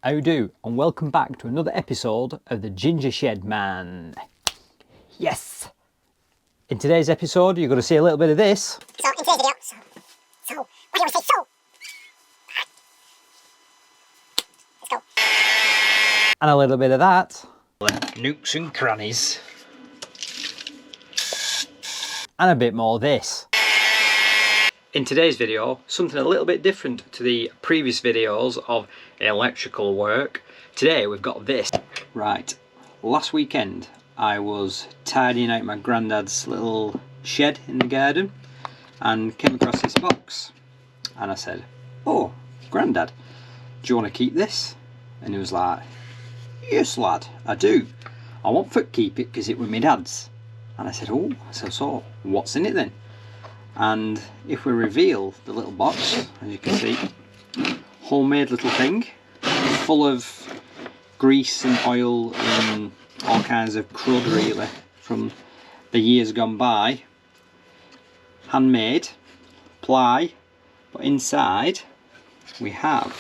How do, and welcome back to another episode of the Ginger Shed Man. Yes! In today's episode, you're going to see a little bit of this. So, in today's video, so, what do you want to say, so? Let's go. And a little bit of that. Nooks and crannies. And a bit more of this. In today's video, something a little bit different to the previous videos of electrical work. Today we've got this. Right, last weekend I was tidying out my granddad's little shed in the garden and came across this box. And I said, "Oh, Grandad, do you want to keep this?" And he was like, "Yes lad, I do. I want to keep it because it was my dad's." And I said, "Oh, so what's in it then?" And if we reveal the little box, as you can see, homemade little thing, full of grease and oil and all kinds of crud really from the years gone by. Handmade, ply, but inside we have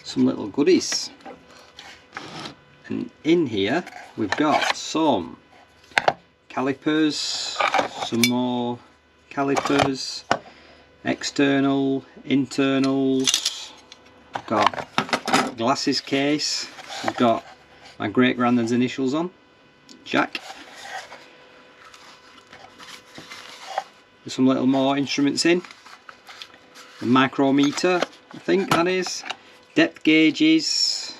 some little goodies. And in here we've got some calipers, some more calipers, external, internals. I've got glasses case. I've got my Great Grandad's initials on, Jack. There's some little more instruments in. The micrometer, I think that is. Depth gauges.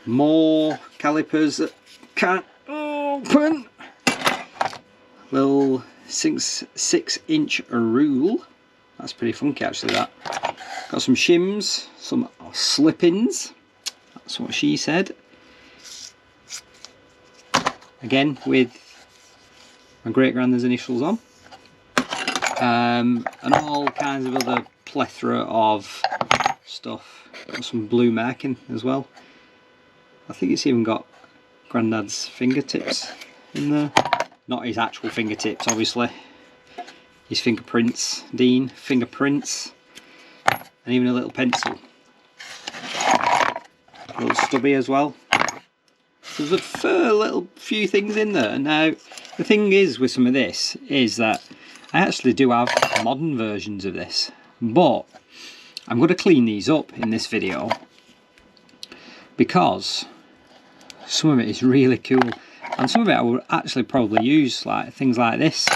More calipers that can't open. Little 6-inch rule. That's pretty funky actually, that. Got some shims, some slip-ins. That's what she said. Again with my Great Grandad's initials on. And all kinds of other plethora of stuff. Got some blue marking as well. I think it's even got Grandad's fingertips in there. Not his actual fingertips, obviously. His fingerprints, Dean, fingerprints, and even a little pencil. A little stubby as well. There's a fair little few things in there. Now, the thing is with some of this is that I actually do have modern versions of this, but I'm going to clean these up in this video because some of it is really cool. And some of it I would actually probably use, like things like this,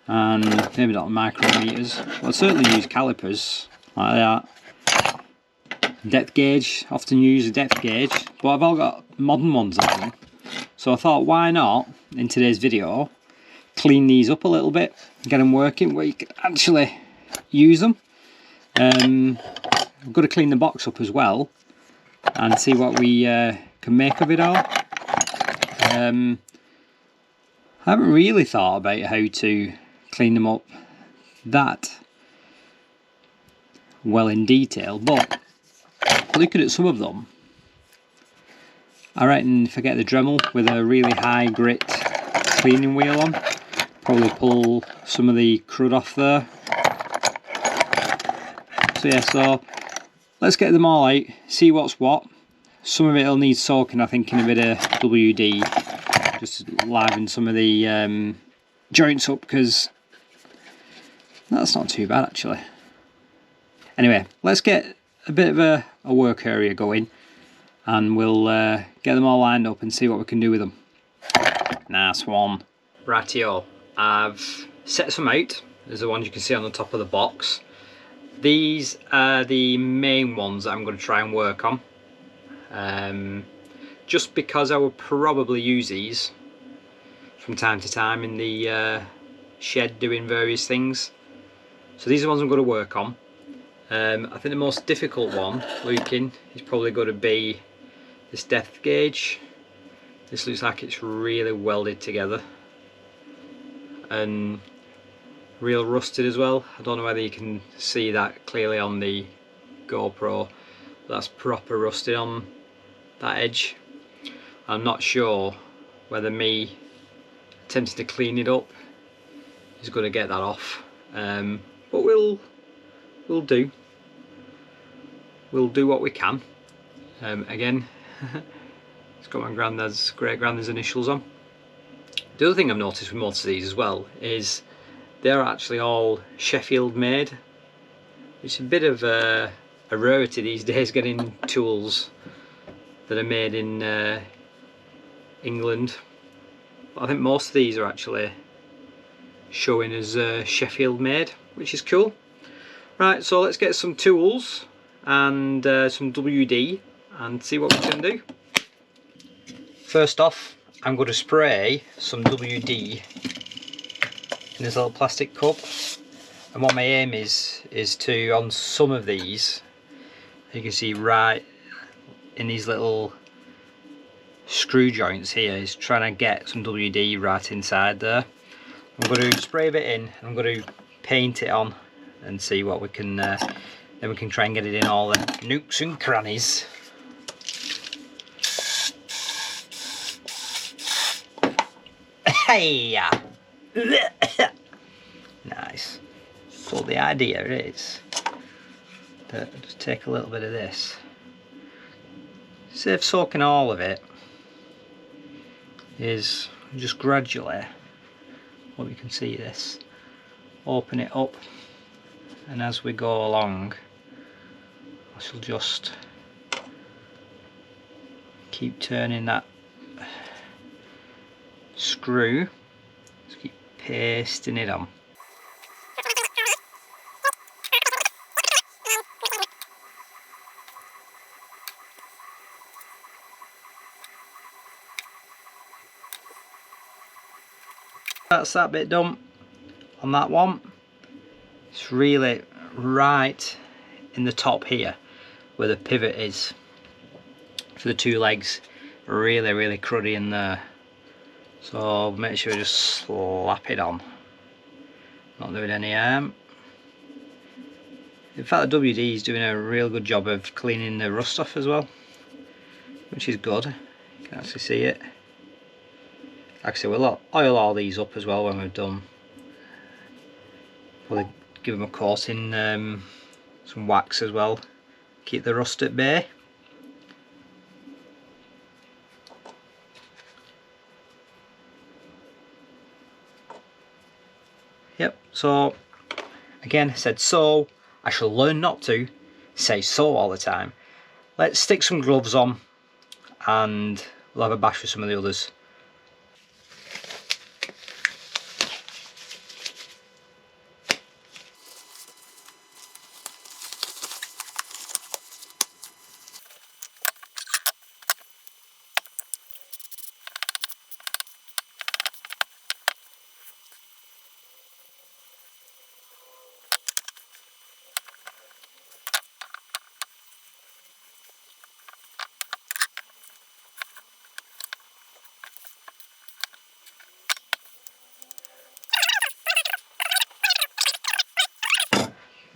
and maybe not micrometers, but I'd certainly use calipers like that. Depth gauge, often use a depth gauge, but I've all got modern ones of them. So I thought, why not, in today's video, clean these up a little bit, get them working where you can actually use them. I've got to clean the box up as well, and see what we can make of it all. I haven't really thought about how to clean them up that well in detail, but looking at some of them, I reckon if I get the Dremel with a really high grit cleaning wheel on, probably pull some of the crud off there. So yeah, so let's get them all out, see what's what. Some of it will need soaking, I think, in a bit of WD, just to liven some of the joints up, because that's not too bad actually. Anyway, let's get a bit of a work area going, and we'll get them all lined up and see what we can do with them. Nice one. Rightio, I've set some out. There's the ones you can see on the top of the box. These are the main ones that I'm going to try and work on. Just because I will probably use these from time to time in the shed doing various things. So these are the ones I'm going to work on. I think the most difficult one looking is probably going to be this depth gauge. This looks like it's really welded together and real rusted as well. I don't know whether you can see that clearly on the GoPro. That's proper rusted on that edge. I'm not sure whether me attempting to clean it up is going to get that off, but we'll do. we'll do what we can. Again, it's got my great granddad's initials on. The other thing I've noticed with most of these as well is they're actually all Sheffield made. It's a bit of a rarity these days getting tools that are made in England. But I think most of these are actually showing as Sheffield made, which is cool. Right, so let's get some tools and some WD and see what we can do. First off, I'm going to spray some WD in this little plastic cup, and what my aim is to, on some of these, you can see right in these little screw joints here, is trying to get some WD right inside there. I'm going to spray a bit in, I'm going to paint it on and see what we can, then we can try and get it in all the nooks and crannies. Hey! Nice. So the idea is that I'll just take a little bit of this. Instead of soaking all of it, is just gradually, what you can see this, open it up, and as we go along I shall just keep turning that screw, just keep pasting it on. That's that bit done on that one. It's really right in the top here where the pivot is for the two legs, really cruddy in there, so make sure you just slap it on, not doing any harm. In fact, the WD is doing a real good job of cleaning the rust off as well, which is good. You can actually see it. Actually, we'll oil all these up as well when we're done. Probably give them a coat in some wax as well, keep the rust at bay. Yep, so again, I said so, I shall learn not to say so all the time. Let's stick some gloves on and we'll have a bash with some of the others.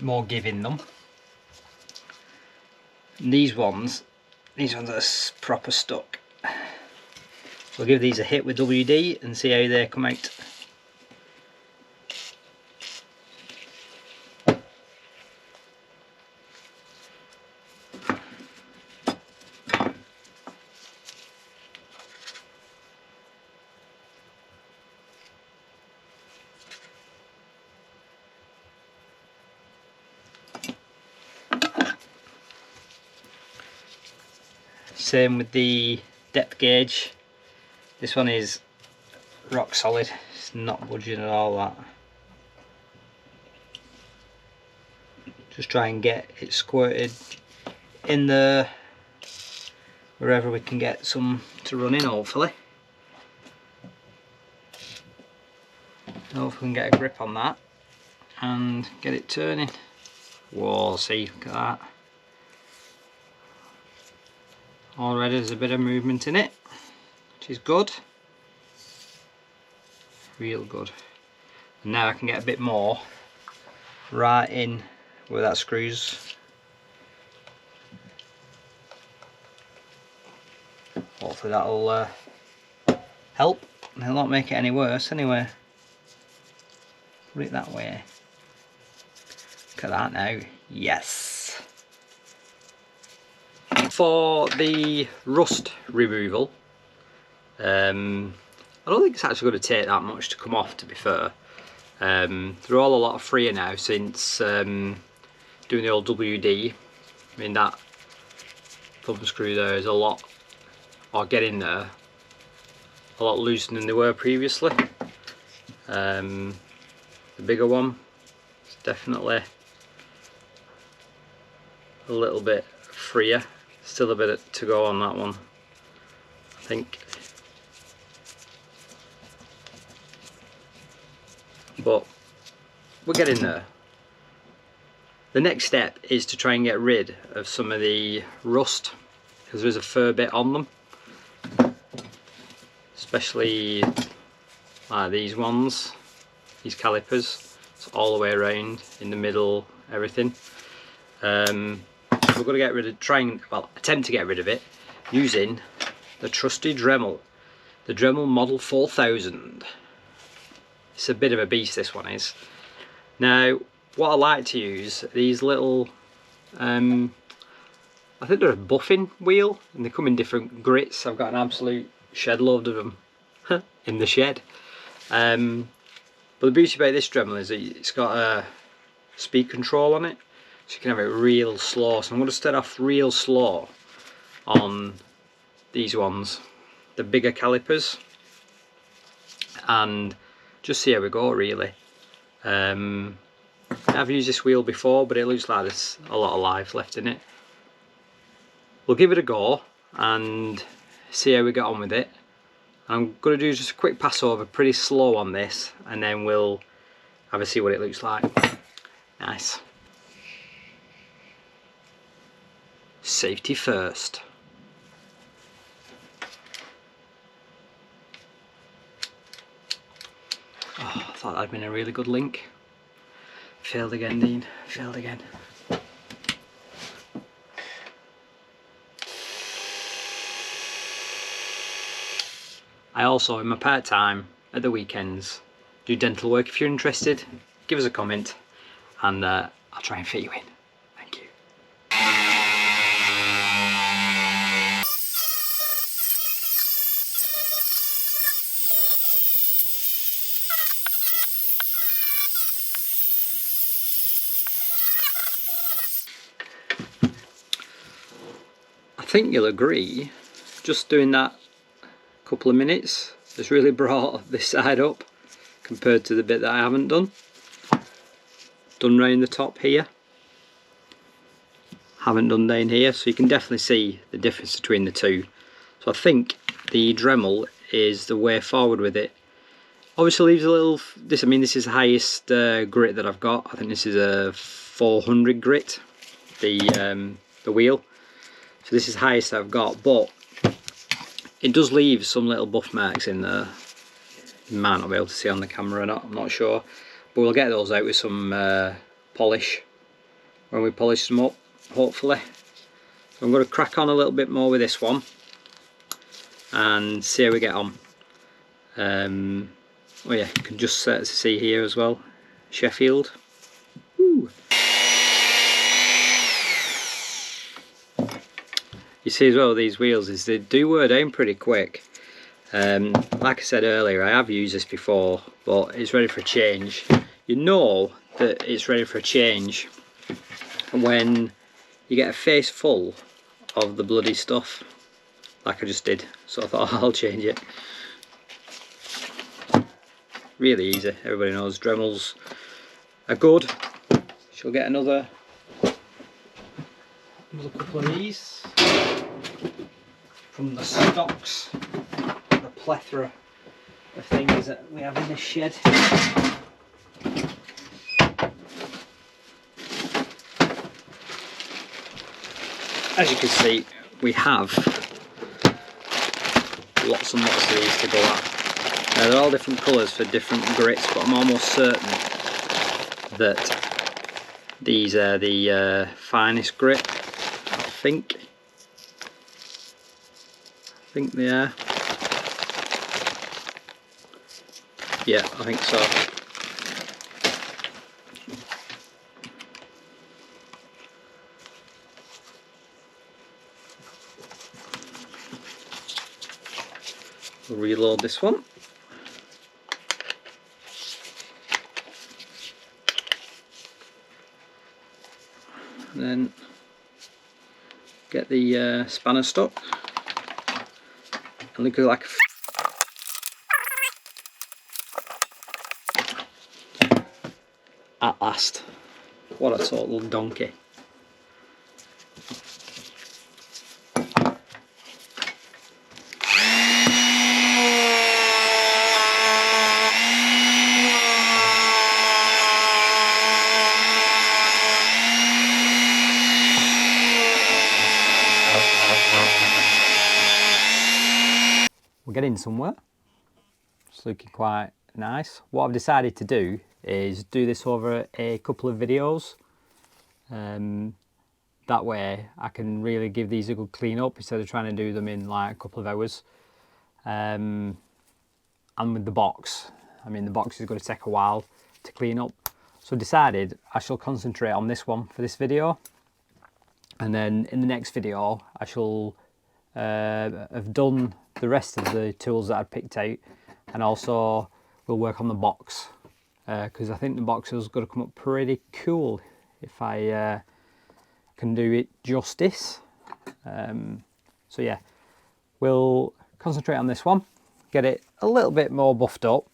More giving them. And these ones are proper stuck. We'll give these a hit with WD and see how they come out. Same with the depth gauge. This one is rock solid, it's not budging at all, that. Just try and get it squirted in there wherever we can get some to run in, hopefully. Hopefully we can get a grip on that and get it turning. Whoa, see, look at that. Already there's a bit of movement in it, which is good. Real good. And now I can get a bit more right in where that screws. Hopefully that'll help, and it'll not make it any worse anyway. Put it that way. Look at that now. Yes. for the rust removal, I don't think it's actually going to take that much to come off, to be fair. They're all a lot freer now since doing the old WD. I mean, that thumb screw there is a lot, or getting there, a lot looser than they were previously. The bigger one is definitely a little bit freer. Still a bit to go on that one, I think. But we're getting there. The next step is to try and get rid of some of the rust, because there's a fair bit on them, especially like these ones, these calipers. It's all the way around, in the middle, everything. We're going to get rid of, attempt to get rid of it using the trusty Dremel, the Dremel Model 4000. It's a bit of a beast, this one is. Now, what I like to use, these little, I think they're a buffing wheel, and they come in different grits. I've got an absolute shed load of them in the shed. But the beauty about this Dremel is that it's got a speed control on it, so you can have it real slow. So I'm going to start off real slow on these ones, the bigger calipers, and just see how we go, really. I've used this wheel before, but it looks like there's a lot of life left in it. We'll give it a go and see how we get on with it. I'm going to do just a quick pass over, pretty slow on this, and then we'll have a see what it looks like. Nice. Safety first. Oh, I thought that'd been a really good link. Failed again, Dean. Failed again. I also, in my part time, at the weekends, do dental work. If you're interested, give us a comment and I'll try and fit you in. Thank you. I think you'll agree, just doing that couple of minutes has really brought this side up compared to the bit that I haven't done. Done round the top here, haven't done down here, so you can definitely see the difference between the two. So I think the Dremel is the way forward with it. Obviously leaves a little, this is the highest grit that I've got. I think this is a 400 grit, the wheel. So this is the highest I've got, but it does leave some little buff marks in there. You might not be able to see on the camera or not, I'm not sure. But we'll get those out with some polish when we polish them up, hopefully. So I'm going to crack on a little bit more with this one and see how we get on. Oh yeah, you can just see here as well, Sheffield. Woo. You see as well, these wheels is they do wear down pretty quick. Like I said earlier, I have used this before, but it's ready for a change. You know that it's ready for a change when you get a face full of the bloody stuff, like I just did. So I thought I'll change it. Really easy. Everybody knows Dremels are good. She'll get another couple of these from the stocks, the plethora of things that we have in this shed. As you can see, we have lots and lots of these to go at. Now they're all different colours for different grits, but I'm almost certain that these are the finest grit. I think they are. Yeah, I think so. We'll reload this one. And then get the spanner stuck. And look like at last. What a total donkey. We're getting somewhere. It's looking quite nice. What I've decided to do is do this over a couple of videos. That way I can really give these a good clean up instead of trying to do them in like a couple of hours. And with the box, I mean the box is going to take a while to clean up. So I decided I shall concentrate on this one for this video. And then in the next video I shall have done the rest of the tools that I've picked out, and also we'll work on the box because I think the box is going to come up pretty cool if I can do it justice. So yeah, we'll concentrate on this one, get it a little bit more buffed up,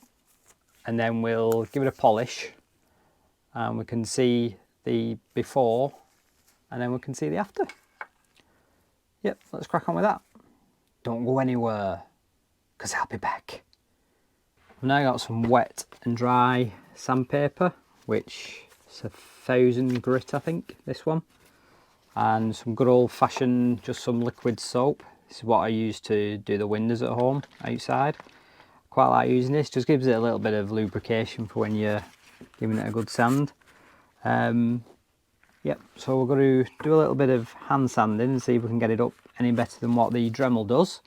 and then we'll give it a polish and we can see the before and then we can see the after. Yep, let's crack on with that. Don't go anywhere, because I'll be back. I've now got some wet and dry sandpaper, which is 1000 grit, I think, this one. And some good old fashioned, just some liquid soap. This is what I use to do the windows at home, outside. Quite like using this, just gives it a little bit of lubrication for when you're giving it a good sand. Yep, so we're going to do a little bit of hand sanding and see if we can get it up any better than what the Dremel does.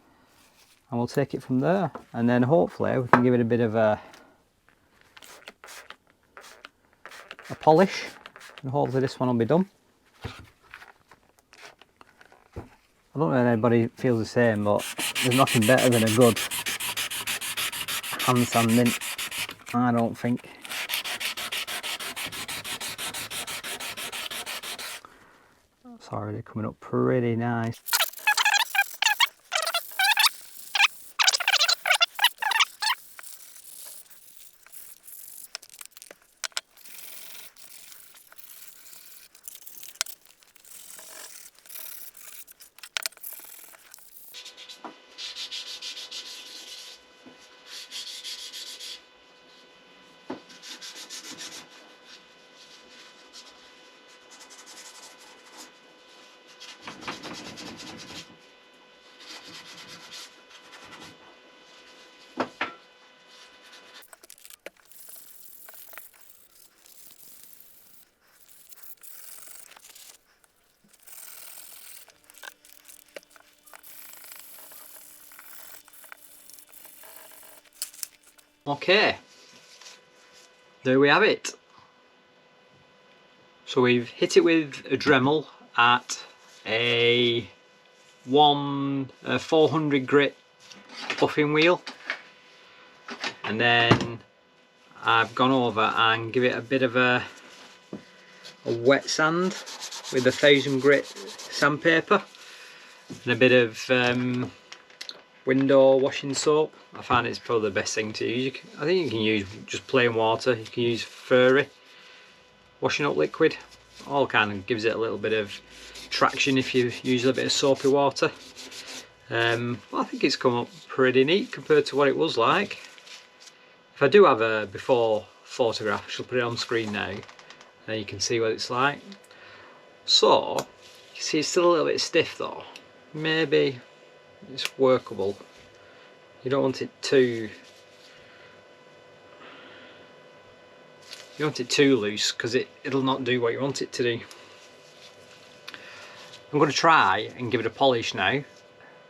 And we'll take it from there. And then hopefully we can give it a bit of a polish. And hopefully this one will be done. I don't know if anybody feels the same, but there's nothing better than a good hand sanding, I don't think. It's already coming up pretty nice. Okay, there we have it. So we've hit it with a Dremel at a 400 grit buffing wheel, and then I've gone over and give it a bit of a wet sand with 1000 grit sandpaper and a bit of window washing soap. I find it's probably the best thing to use. I think you can use just plain water, you can use fairy washing up liquid, all kind of gives it a little bit of traction if you use a bit of soapy water. I think it's come up pretty neat compared to what it was like. If I do have a before photograph, I shall put it on screen now, and you can see what it's like. So, you see it's still a little bit stiff though. Maybe it's workable. You don't want it too loose, because it'll not do what you want it to do. I'm going to try and give it a polish now.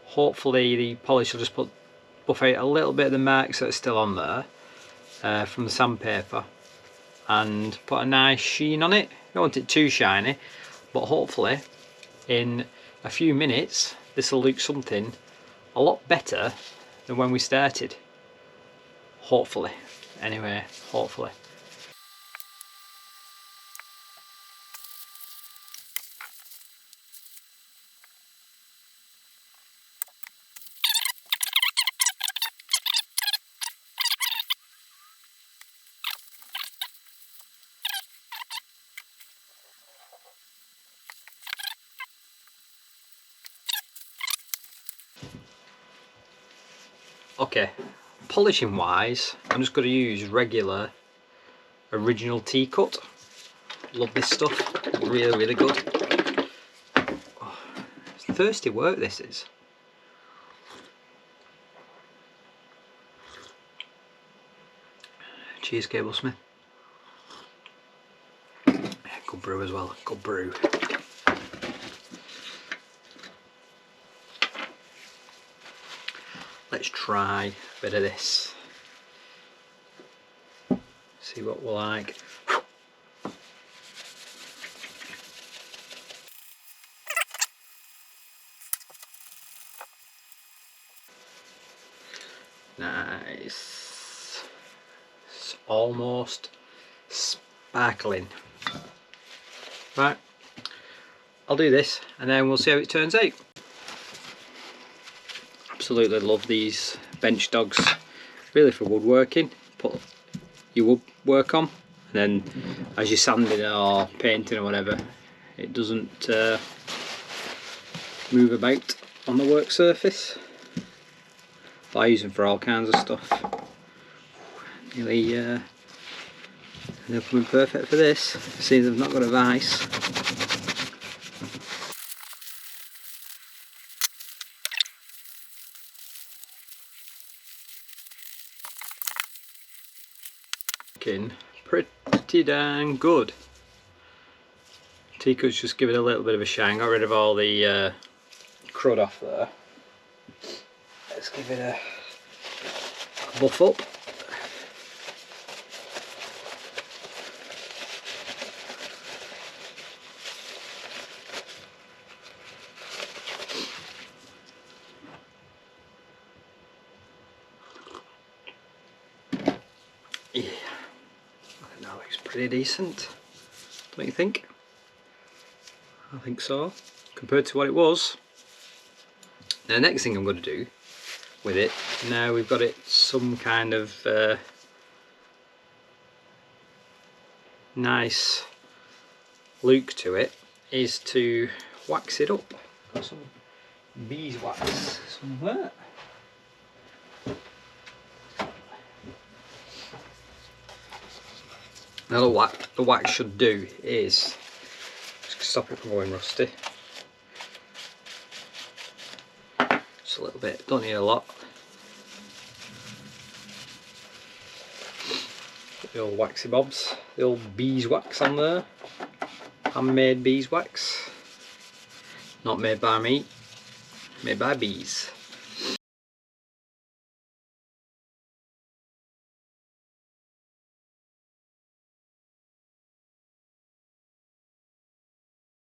Hopefully the polish will just buff out a little bit of the marks that are still on there from the sandpaper, and put a nice sheen on it. You don't want it too shiny, but hopefully in a few minutes this will look something a lot better than when we started. Hopefully. Anyway, hopefully. Okay, polishing wise, I'm just going to use regular original T-cut. Love this stuff, really good. Oh, it's thirsty work this is. Cheers, Cable Smith. Good brew as well, good brew. Let's try a bit of this. See what we like. Nice. It's almost sparkling. Right, I'll do this and then we'll see how it turns out. Absolutely love these bench dogs, really for woodworking. Put your woodwork on, and then as you're sanding or painting or whatever, it doesn't move about on the work surface. But I use them for all kinds of stuff. Nearly they're coming perfect for this, seeing they've not got a vice. Looking pretty darn good. T-cut's just give it a little bit of a shine, got rid of all the crud off there. Let's give it a buff up. Yeah, I think that looks pretty decent, don't you think? I think so, compared to what it was. Now the next thing I'm going to do with it, now we've got it some kind of nice look to it, is to wax it up. Got some beeswax somewhere. Now what the wax should do is just stop it from going rusty. Just a little bit, don't need a lot. Put the old waxy bobs, the old beeswax on there. Handmade beeswax. Not made by me, made by bees.